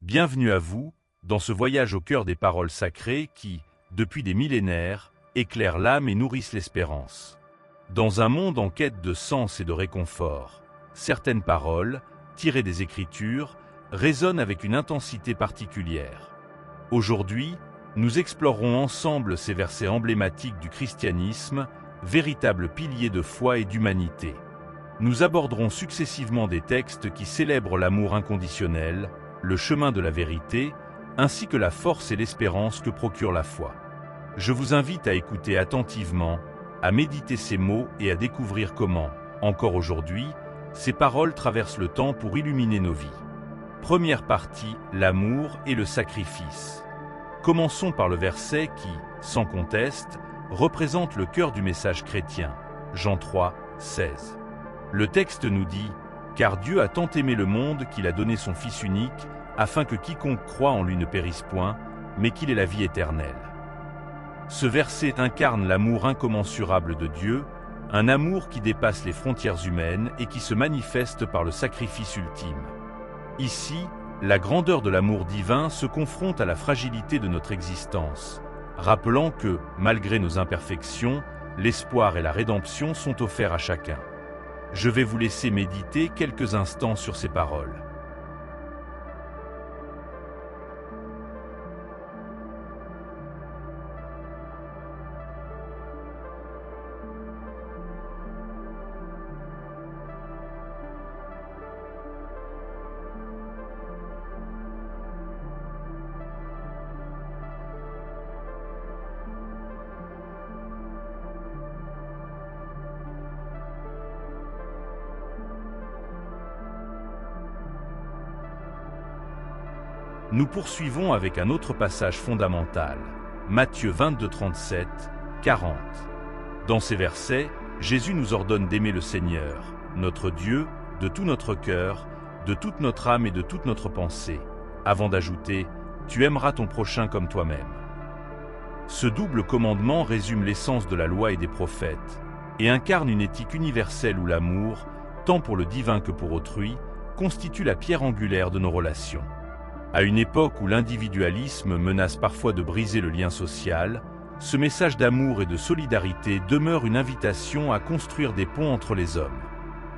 Bienvenue à vous, dans ce voyage au cœur des paroles sacrées qui, depuis des millénaires, éclairent l'âme et nourrissent l'espérance. Dans un monde en quête de sens et de réconfort, certaines paroles, tirées des Écritures, résonnent avec une intensité particulière. Aujourd'hui, nous explorerons ensemble ces versets emblématiques du christianisme, véritables piliers de foi et d'humanité. Nous aborderons successivement des textes qui célèbrent l'amour inconditionnel, le chemin de la vérité, ainsi que la force et l'espérance que procure la foi. Je vous invite à écouter attentivement, à méditer ces mots et à découvrir comment, encore aujourd'hui, ces paroles traversent le temps pour illuminer nos vies. Première partie, l'amour et le sacrifice. Commençons par le verset qui, sans conteste, représente le cœur du message chrétien, Jean 3, 16. Le texte nous dit « Car Dieu a tant aimé le monde qu'il a donné son Fils unique, afin que quiconque croit en lui ne périsse point, mais qu'il ait la vie éternelle. » Ce verset incarne l'amour incommensurable de Dieu, un amour qui dépasse les frontières humaines et qui se manifeste par le sacrifice ultime. Ici, la grandeur de l'amour divin se confronte à la fragilité de notre existence, rappelant que, malgré nos imperfections, l'espoir et la rédemption sont offerts à chacun. Je vais vous laisser méditer quelques instants sur ces paroles. Nous poursuivons avec un autre passage fondamental, Matthieu 22, 37, 40. Dans ces versets, Jésus nous ordonne d'aimer le Seigneur, notre Dieu, de tout notre cœur, de toute notre âme et de toute notre pensée, avant d'ajouter « Tu aimeras ton prochain comme toi-même ». Ce double commandement résume l'essence de la loi et des prophètes, et incarne une éthique universelle où l'amour, tant pour le divin que pour autrui, constitue la pierre angulaire de nos relations. À une époque où l'individualisme menace parfois de briser le lien social, ce message d'amour et de solidarité demeure une invitation à construire des ponts entre les hommes.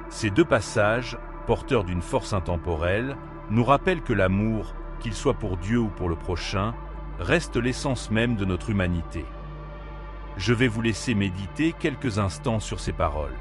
Ces deux passages, porteurs d'une force intemporelle, nous rappellent que l'amour, qu'il soit pour Dieu ou pour le prochain, reste l'essence même de notre humanité. Je vais vous laisser méditer quelques instants sur ces paroles.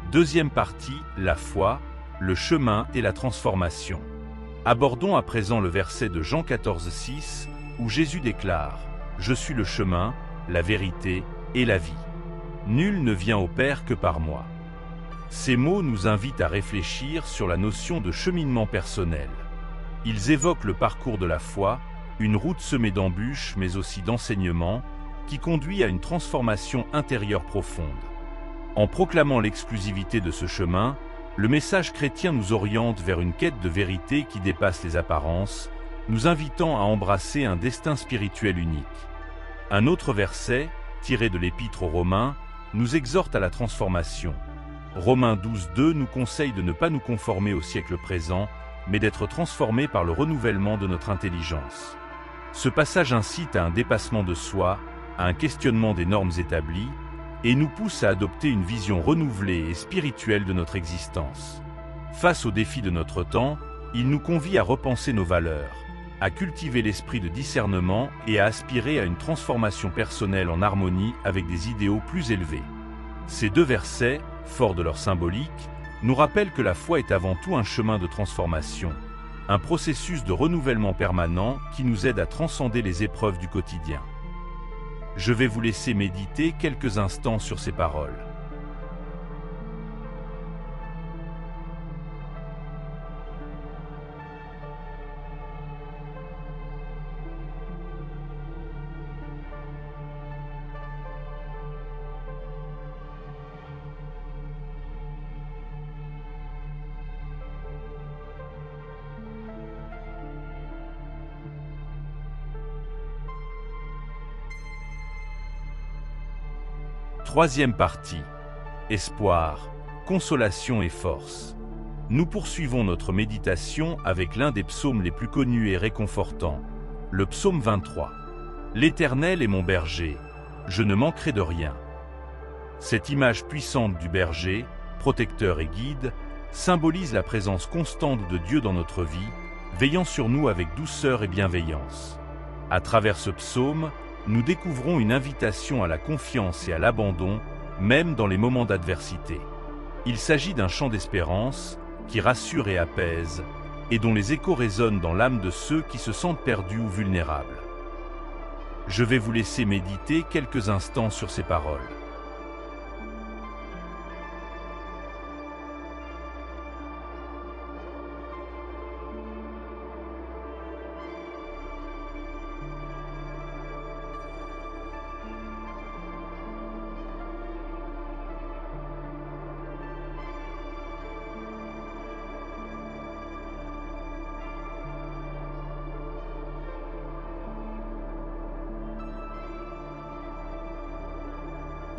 Deuxième partie, la foi, le chemin et la transformation. Abordons à présent le verset de Jean 14, 6, où Jésus déclare « Je suis le chemin, la vérité et la vie. Nul ne vient au Père que par moi. » Ces mots nous invitent à réfléchir sur la notion de cheminement personnel. Ils évoquent le parcours de la foi, une route semée d'embûches mais aussi d'enseignements, qui conduit à une transformation intérieure profonde. En proclamant l'exclusivité de ce chemin, le message chrétien nous oriente vers une quête de vérité qui dépasse les apparences, nous invitant à embrasser un destin spirituel unique. Un autre verset, tiré de l'Épître aux Romains, nous exhorte à la transformation. Romains 12, 2 nous conseille de ne pas nous conformer au siècle présent, mais d'être transformés par le renouvellement de notre intelligence. Ce passage incite à un dépassement de soi, à un questionnement des normes établies, et nous pousse à adopter une vision renouvelée et spirituelle de notre existence. Face aux défis de notre temps, il nous convie à repenser nos valeurs, à cultiver l'esprit de discernement et à aspirer à une transformation personnelle en harmonie avec des idéaux plus élevés. Ces deux versets, forts de leur symbolique, nous rappellent que la foi est avant tout un chemin de transformation, un processus de renouvellement permanent qui nous aide à transcender les épreuves du quotidien. Je vais vous laisser méditer quelques instants sur ces paroles. Troisième partie. Espoir, consolation et force. Nous poursuivons notre méditation avec l'un des psaumes les plus connus et réconfortants, le psaume 23. L'Éternel est mon berger, je ne manquerai de rien. Cette image puissante du berger, protecteur et guide, symbolise la présence constante de Dieu dans notre vie, veillant sur nous avec douceur et bienveillance. À travers ce psaume, nous découvrons une invitation à la confiance et à l'abandon, même dans les moments d'adversité. Il s'agit d'un chant d'espérance qui rassure et apaise, et dont les échos résonnent dans l'âme de ceux qui se sentent perdus ou vulnérables. Je vais vous laisser méditer quelques instants sur ces paroles.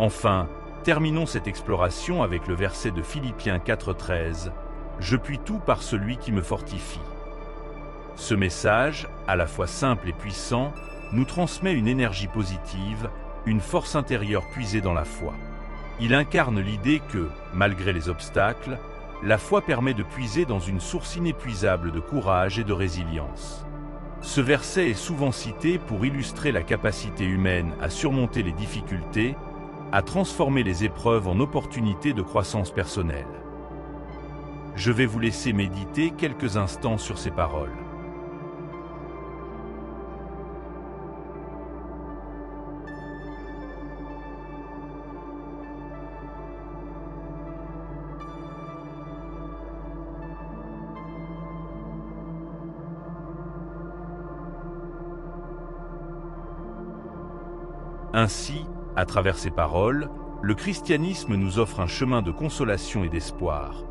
Enfin, terminons cette exploration avec le verset de Philippiens 4,13 « Je puis tout par celui qui me fortifie ». Ce message, à la fois simple et puissant, nous transmet une énergie positive, une force intérieure puisée dans la foi. Il incarne l'idée que, malgré les obstacles, la foi permet de puiser dans une source inépuisable de courage et de résilience. Ce verset est souvent cité pour illustrer la capacité humaine à surmonter les difficultés, à transformer les épreuves en opportunités de croissance personnelle. Je vais vous laisser méditer quelques instants sur ces paroles. Ainsi, à travers ces paroles, le christianisme nous offre un chemin de consolation et d'espoir,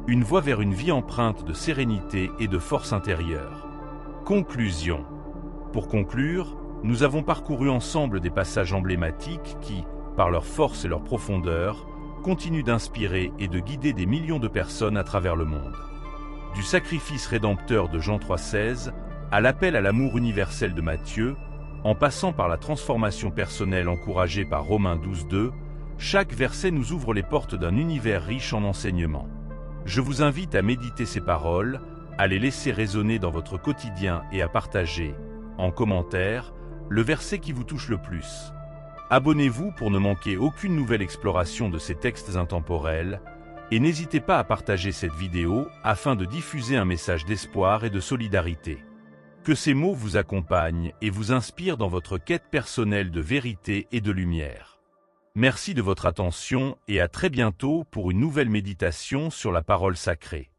une voie vers une vie empreinte de sérénité et de force intérieure. Conclusion. Pour conclure, nous avons parcouru ensemble des passages emblématiques qui, par leur force et leur profondeur, continuent d'inspirer et de guider des millions de personnes à travers le monde. Du sacrifice rédempteur de Jean 3,16 à l'appel à l'amour universel de Matthieu, en passant par la transformation personnelle encouragée par Romains 12,2, chaque verset nous ouvre les portes d'un univers riche en enseignements. Je vous invite à méditer ces paroles, à les laisser résonner dans votre quotidien et à partager, en commentaire, le verset qui vous touche le plus. Abonnez-vous pour ne manquer aucune nouvelle exploration de ces textes intemporels, et n'hésitez pas à partager cette vidéo afin de diffuser un message d'espoir et de solidarité. Que ces mots vous accompagnent et vous inspirent dans votre quête personnelle de vérité et de lumière. Merci de votre attention et à très bientôt pour une nouvelle méditation sur la parole sacrée.